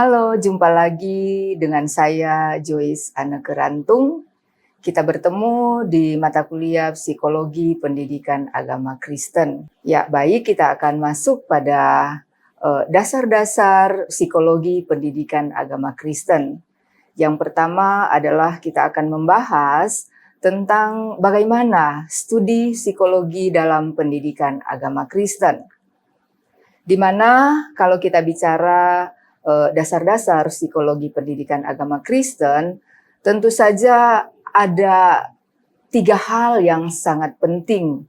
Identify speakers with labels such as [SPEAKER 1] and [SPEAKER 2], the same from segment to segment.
[SPEAKER 1] Halo, jumpa lagi dengan saya Joyce Anekerantung. Kita bertemu di mata kuliah Psikologi Pendidikan Agama Kristen. Ya, baik, kita akan masuk pada dasar-dasar psikologi pendidikan agama Kristen. Yang pertama adalah kita akan membahas tentang bagaimana studi psikologi dalam pendidikan agama Kristen. Di mana kalau kita bicara dasar-dasar psikologi pendidikan agama Kristen, tentu saja ada 3 hal yang sangat penting.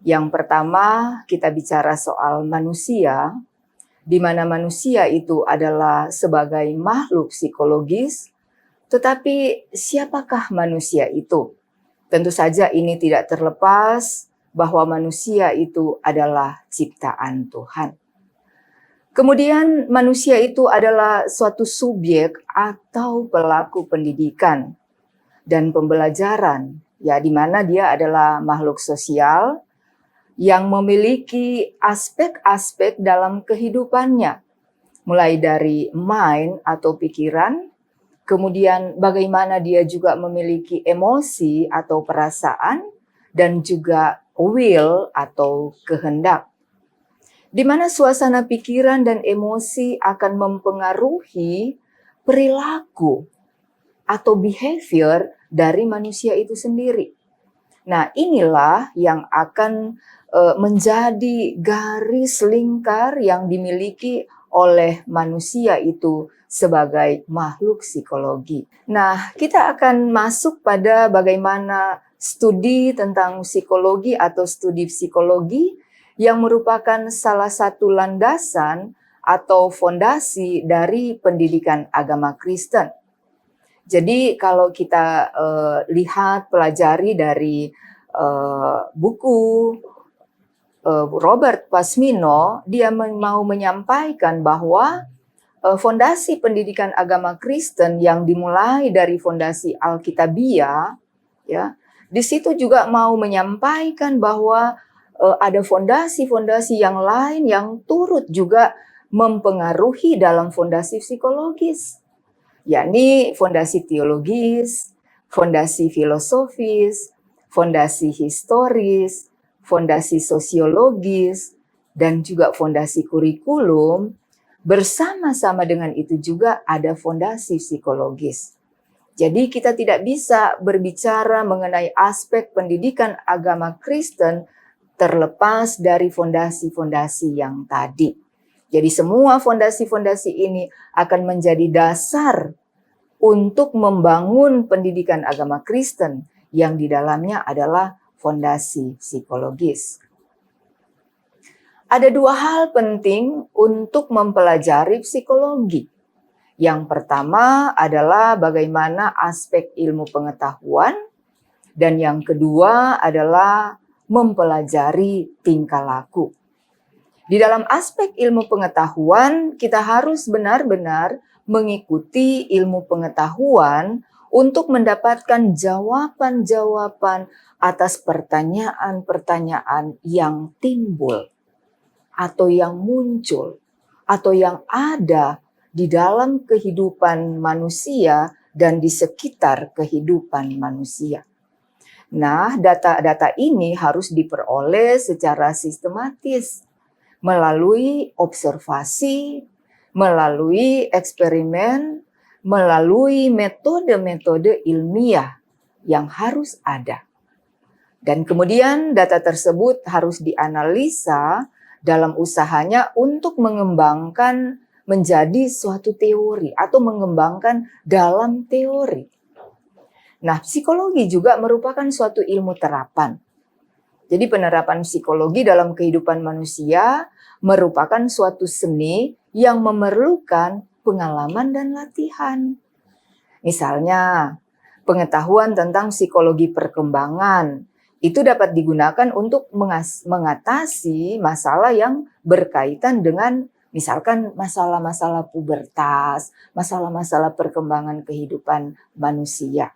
[SPEAKER 1] Yang pertama, kita bicara soal manusia, di mana manusia itu adalah sebagai makhluk psikologis, tetapi siapakah manusia itu? Tentu saja ini tidak terlepas bahwa manusia itu adalah ciptaan Tuhan. Kemudian manusia itu adalah suatu subjek atau pelaku pendidikan dan pembelajaran, ya, di mana dia adalah makhluk sosial yang memiliki aspek-aspek dalam kehidupannya, mulai dari mind atau pikiran, kemudian bagaimana dia juga memiliki emosi atau perasaan, dan juga will atau kehendak. Di mana suasana pikiran dan emosi akan mempengaruhi perilaku atau behavior dari manusia itu sendiri. Nah, inilah yang akan menjadi garis lingkar yang dimiliki oleh manusia itu sebagai makhluk psikologi. Nah, kita akan masuk pada bagaimana studi tentang psikologi atau studi psikologi yang merupakan salah satu landasan atau fondasi dari pendidikan agama Kristen. Jadi kalau kita lihat, pelajari dari buku Robert Pasmino, dia mau menyampaikan bahwa fondasi pendidikan agama Kristen yang dimulai dari fondasi Alkitabiah, ya, di situ juga mau menyampaikan bahwa ada fondasi-fondasi yang lain yang turut juga mempengaruhi dalam fondasi psikologis, yakni fondasi teologis, fondasi filosofis, fondasi historis, fondasi sosiologis, dan juga fondasi kurikulum. Bersama-sama dengan itu juga ada fondasi psikologis. Jadi kita tidak bisa berbicara mengenai aspek pendidikan agama Kristen terlepas dari fondasi-fondasi yang tadi. Jadi semua fondasi-fondasi ini akan menjadi dasar untuk membangun pendidikan agama Kristen yang di dalamnya adalah fondasi psikologis. Ada 2 hal penting untuk mempelajari psikologi. Yang pertama adalah bagaimana aspek ilmu pengetahuan, dan yang kedua adalah mempelajari tingkah laku. Di dalam aspek ilmu pengetahuan, kita harus benar-benar mengikuti ilmu pengetahuan untuk mendapatkan jawaban-jawaban atas pertanyaan-pertanyaan yang timbul atau yang muncul atau yang ada di dalam kehidupan manusia dan di sekitar kehidupan manusia. Nah, data-data ini harus diperoleh secara sistematis melalui observasi, melalui eksperimen, melalui metode-metode ilmiah yang harus ada. Dan kemudian data tersebut harus dianalisa dalam usahanya untuk mengembangkan menjadi suatu teori atau mengembangkan dalam teori. Nah, psikologi juga merupakan suatu ilmu terapan. Jadi penerapan psikologi dalam kehidupan manusia merupakan suatu seni yang memerlukan pengalaman dan latihan. Misalnya, pengetahuan tentang psikologi perkembangan itu dapat digunakan untuk mengatasi masalah yang berkaitan dengan misalkan masalah-masalah pubertas, masalah-masalah perkembangan kehidupan manusia.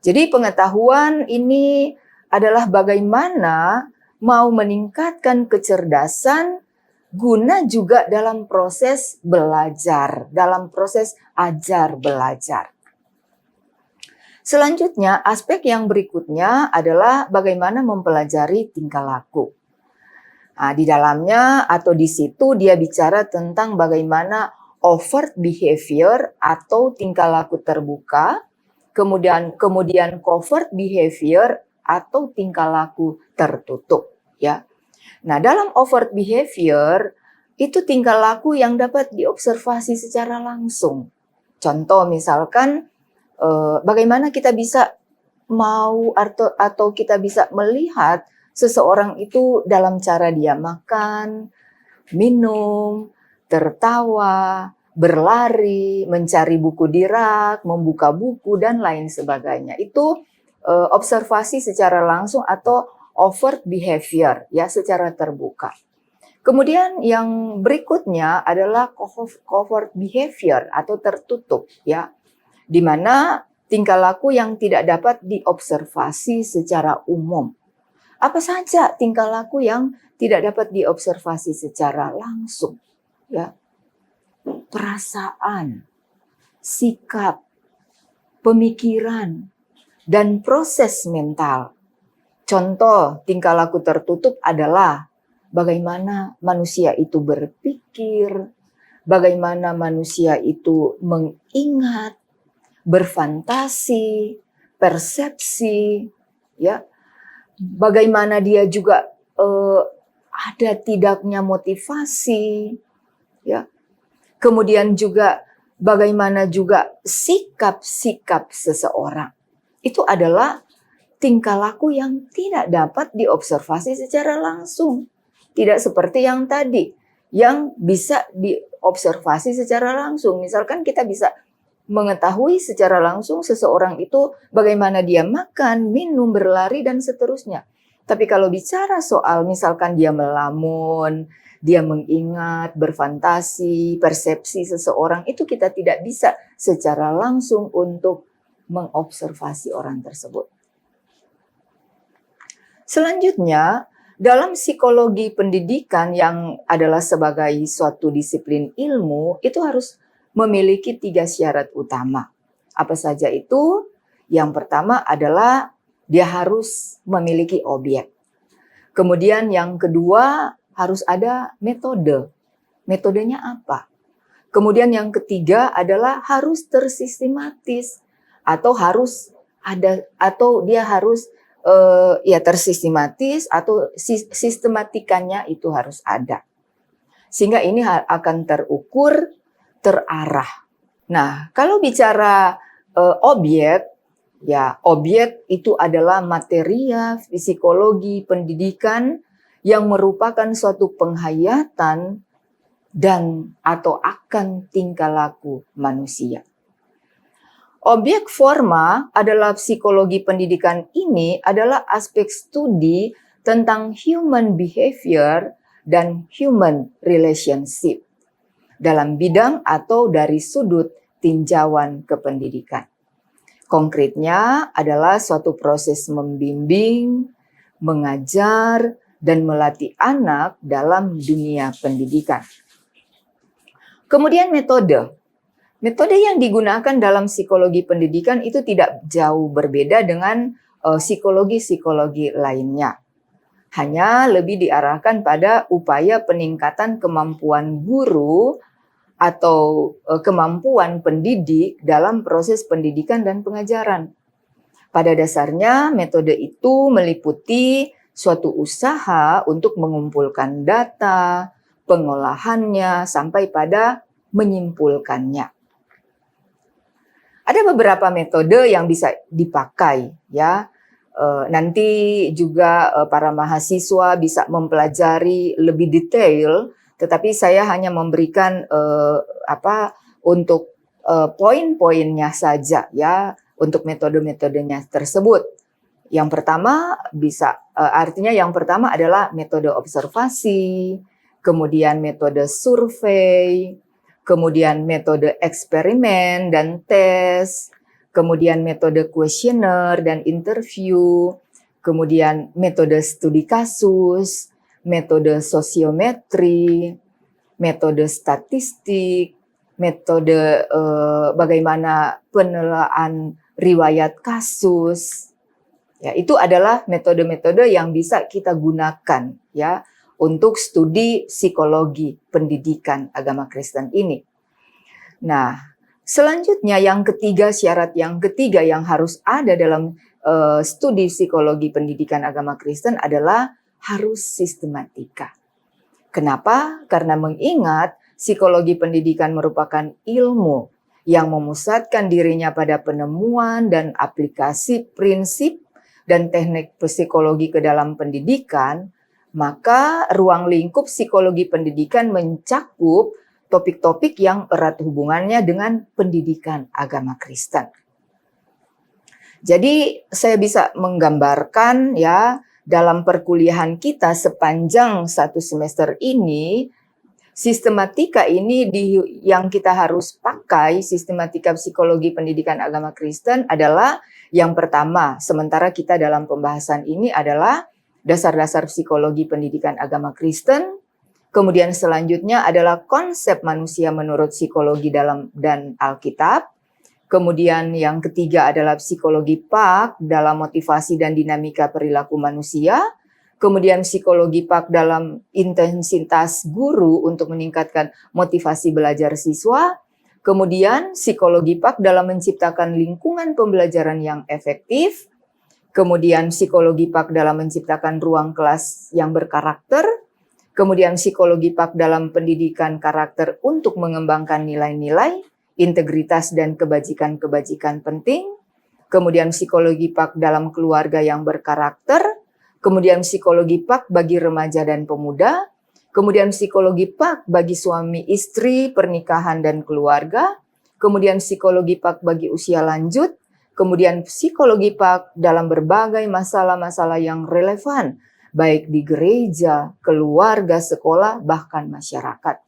[SPEAKER 1] Jadi pengetahuan ini adalah bagaimana mau meningkatkan kecerdasan guna juga dalam proses belajar, dalam proses ajar belajar. Selanjutnya, aspek yang berikutnya adalah bagaimana mempelajari tingkah laku. Nah, di dalamnya atau di situ dia bicara tentang bagaimana overt behavior atau tingkah laku terbuka, kemudian covert behavior atau tingkah laku tertutup, ya. Nah, dalam overt behavior itu tingkah laku yang dapat diobservasi secara langsung. Contoh misalkan bagaimana kita bisa atau kita bisa melihat seseorang itu dalam cara dia makan, minum, tertawa, berlari, mencari buku di rak, membuka buku, dan lain sebagainya. Itu observasi secara langsung atau overt behavior, ya, secara terbuka. Kemudian yang berikutnya adalah covert behavior atau tertutup, ya, di mana tingkah laku yang tidak dapat diobservasi secara umum. Apa saja tingkah laku yang tidak dapat diobservasi secara langsung? Ya, perasaan, sikap, pemikiran, dan proses mental. Contoh tingkah laku tertutup adalah bagaimana manusia itu berpikir, bagaimana manusia itu mengingat, berfantasi, persepsi, ya. Bagaimana dia juga ada tidaknya motivasi, ya. Kemudian juga bagaimana juga sikap-sikap seseorang. Itu adalah tingkah laku yang tidak dapat diobservasi secara langsung. Tidak seperti yang tadi, yang bisa diobservasi secara langsung. Misalkan kita bisa mengetahui secara langsung seseorang itu bagaimana dia makan, minum, berlari, dan seterusnya. Tapi kalau bicara soal misalkan dia melamun, dia mengingat, berfantasi, persepsi seseorang, itu kita tidak bisa secara langsung untuk mengobservasi orang tersebut. Selanjutnya, dalam psikologi pendidikan yang adalah sebagai suatu disiplin ilmu, itu harus memiliki 3 syarat utama. Apa saja itu? Yang pertama adalah dia harus memiliki objek. Kemudian yang kedua harus ada metode. Metodenya apa? Kemudian yang ketiga adalah harus tersistematis atau dia harus tersistematis atau sistematikanya itu harus ada. Sehingga ini akan terukur, terarah. Nah, kalau bicara objek, ya, objek itu adalah materia psikologi pendidikan yang merupakan suatu penghayatan dan atau akan tingkah laku manusia. Objek forma adalah psikologi pendidikan ini adalah aspek studi tentang human behavior dan human relationship dalam bidang atau dari sudut tinjauan kependidikan. Konkretnya adalah suatu proses membimbing, mengajar, dan melatih anak dalam dunia pendidikan. Kemudian metode. Metode yang digunakan dalam psikologi pendidikan itu tidak jauh berbeda dengan psikologi-psikologi lainnya. Hanya lebih diarahkan pada upaya peningkatan kemampuan guru atau kemampuan pendidik dalam proses pendidikan dan pengajaran. Pada dasarnya, metode itu meliputi suatu usaha untuk mengumpulkan data, pengolahannya, sampai pada menyimpulkannya. Ada beberapa metode yang bisa dipakai, ya. Nanti juga para mahasiswa bisa mempelajari lebih detail, tetapi saya hanya memberikan untuk poin-poinnya saja, ya, untuk metode-metodenya tersebut. Yang pertama yang pertama adalah metode observasi, kemudian metode survei, kemudian metode eksperimen dan tes, kemudian metode kuesioner dan interview, kemudian metode studi kasus, metode sosiometri, metode statistik, metode bagaimana penelaahan riwayat kasus. Ya, itu adalah metode-metode yang bisa kita gunakan ya untuk studi psikologi pendidikan agama Kristen ini. Nah, selanjutnya yang ketiga, syarat yang ketiga yang harus ada dalam studi psikologi pendidikan agama Kristen adalah harus sistematika. Kenapa? Karena mengingat psikologi pendidikan merupakan ilmu yang memusatkan dirinya pada penemuan dan aplikasi prinsip dan teknik psikologi ke dalam pendidikan, maka ruang lingkup psikologi pendidikan mencakup topik-topik yang erat hubungannya dengan pendidikan agama Kristen. Jadi saya bisa menggambarkan ya dalam perkuliahan kita sepanjang satu semester ini, sistematika ini yang kita harus pakai, sistematika psikologi pendidikan agama Kristen adalah yang pertama, sementara kita dalam pembahasan ini adalah dasar-dasar psikologi pendidikan agama Kristen. Kemudian selanjutnya adalah konsep manusia menurut psikologi dalam dan Alkitab. Kemudian yang ketiga adalah psikologi PAK dalam motivasi dan dinamika perilaku manusia. Kemudian psikologi PAK dalam intensitas guru untuk meningkatkan motivasi belajar siswa. Kemudian psikologi PAK dalam menciptakan lingkungan pembelajaran yang efektif. Kemudian psikologi PAK dalam menciptakan ruang kelas yang berkarakter. Kemudian psikologi PAK dalam pendidikan karakter untuk mengembangkan nilai-nilai, integritas dan kebajikan-kebajikan penting. Kemudian psikologi PAK dalam keluarga yang berkarakter. Kemudian psikologi PAK bagi remaja dan pemuda. Kemudian psikologi PAK bagi suami istri, pernikahan dan keluarga. Kemudian psikologi PAK bagi usia lanjut. Kemudian psikologi PAK dalam berbagai masalah-masalah yang relevan, baik di gereja, keluarga, sekolah, bahkan masyarakat.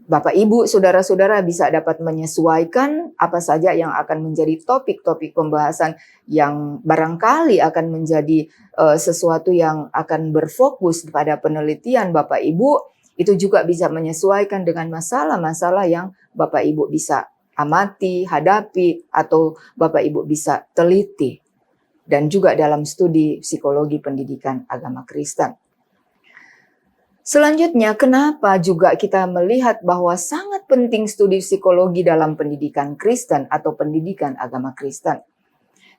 [SPEAKER 1] Bapak, Ibu, Saudara-saudara bisa dapat menyesuaikan apa saja yang akan menjadi topik-topik pembahasan yang barangkali akan menjadi sesuatu yang akan berfokus pada penelitian Bapak, Ibu. Itu juga bisa menyesuaikan dengan masalah-masalah yang Bapak, Ibu bisa amati, hadapi, atau Bapak, Ibu bisa teliti. Dan juga dalam studi psikologi pendidikan agama Kristen. Selanjutnya, kenapa juga kita melihat bahwa sangat penting studi psikologi dalam pendidikan Kristen atau pendidikan agama Kristen?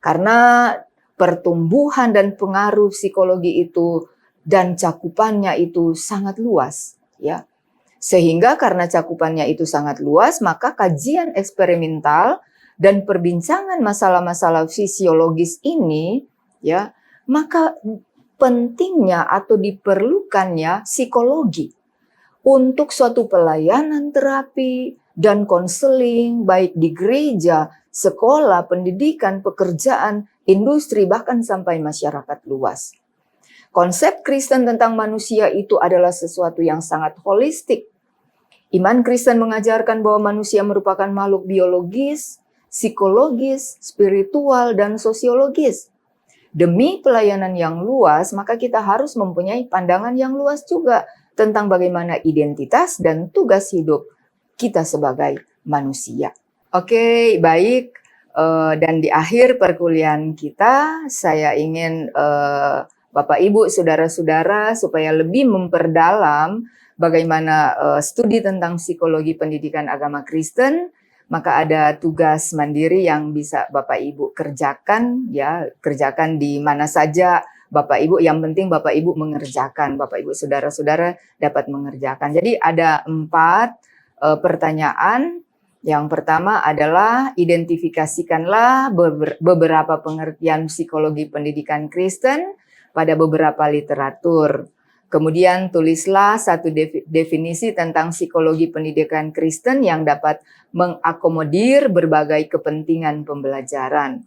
[SPEAKER 1] Karena pertumbuhan dan pengaruh psikologi itu dan cakupannya itu sangat luas, ya. Sehingga karena cakupannya itu sangat luas, maka kajian eksperimental dan perbincangan masalah-masalah fisiologis ini, ya, maka pentingnya atau diperlukannya psikologi untuk suatu pelayanan terapi dan konseling baik di gereja, sekolah, pendidikan, pekerjaan, industri, bahkan sampai masyarakat luas. Konsep Kristen tentang manusia itu adalah sesuatu yang sangat holistik. Iman Kristen mengajarkan bahwa manusia merupakan makhluk biologis, psikologis, spiritual, dan sosiologis. Demi pelayanan yang luas, maka kita harus mempunyai pandangan yang luas juga tentang bagaimana identitas dan tugas hidup kita sebagai manusia. Oke, baik. Dan di akhir perkuliahan kita, saya ingin Bapak, Ibu, Saudara-saudara supaya lebih memperdalam bagaimana studi tentang psikologi pendidikan agama Kristen, maka ada tugas mandiri yang bisa Bapak Ibu kerjakan, ya, kerjakan di mana saja Bapak Ibu, yang penting Bapak Ibu mengerjakan, Bapak Ibu Saudara-saudara dapat mengerjakan. Jadi ada 4 pertanyaan. Yang pertama adalah identifikasikanlah beberapa pengertian psikologi pendidikan Kristen pada beberapa literatur. Kemudian tulislah satu definisi tentang psikologi pendidikan Kristen yang dapat mengakomodir berbagai kepentingan pembelajaran.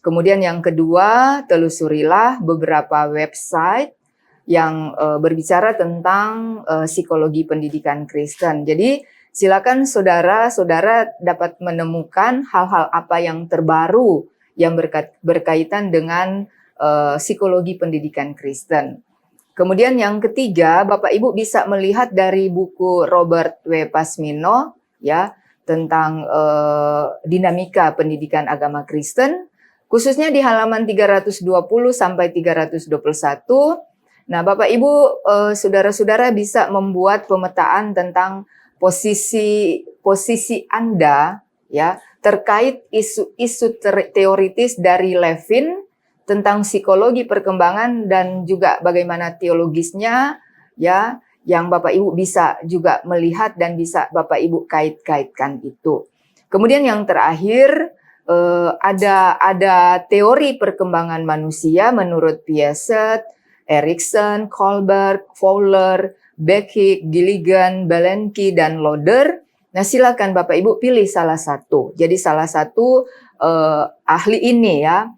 [SPEAKER 1] Kemudian yang kedua, telusurilah beberapa website yang berbicara tentang psikologi pendidikan Kristen. Jadi silakan saudara-saudara dapat menemukan hal-hal apa yang terbaru yang berkaitan dengan psikologi pendidikan Kristen. Kemudian yang ketiga, Bapak Ibu bisa melihat dari buku Robert W. Pasmino ya tentang dinamika pendidikan agama Kristen, khususnya di halaman 320 sampai 321. Nah, Bapak Ibu, saudara-saudara bisa membuat pemetaan tentang posisi Anda ya terkait isu-isu teoritis dari Levin tentang psikologi perkembangan dan juga bagaimana teologisnya ya yang Bapak Ibu bisa juga melihat dan bisa Bapak Ibu kait-kaitkan itu. Kemudian yang terakhir ada teori perkembangan manusia menurut Piaget, Erikson, Kohlberg, Fowler, Beckett, Gilligan, Belenki, dan Loder. Nah, silakan Bapak Ibu pilih salah satu. Jadi salah satu ahli ini ya,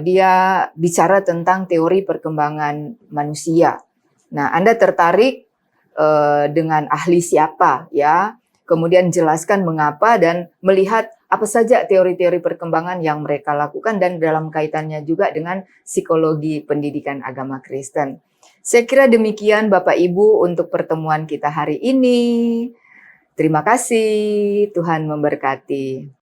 [SPEAKER 1] dia bicara tentang teori perkembangan manusia. Nah, Anda tertarik dengan ahli siapa ya? Kemudian jelaskan mengapa dan melihat apa saja teori-teori perkembangan yang mereka lakukan dan dalam kaitannya juga dengan psikologi pendidikan agama Kristen. Saya kira demikian Bapak Ibu untuk pertemuan kita hari ini. Terima kasih, Tuhan memberkati.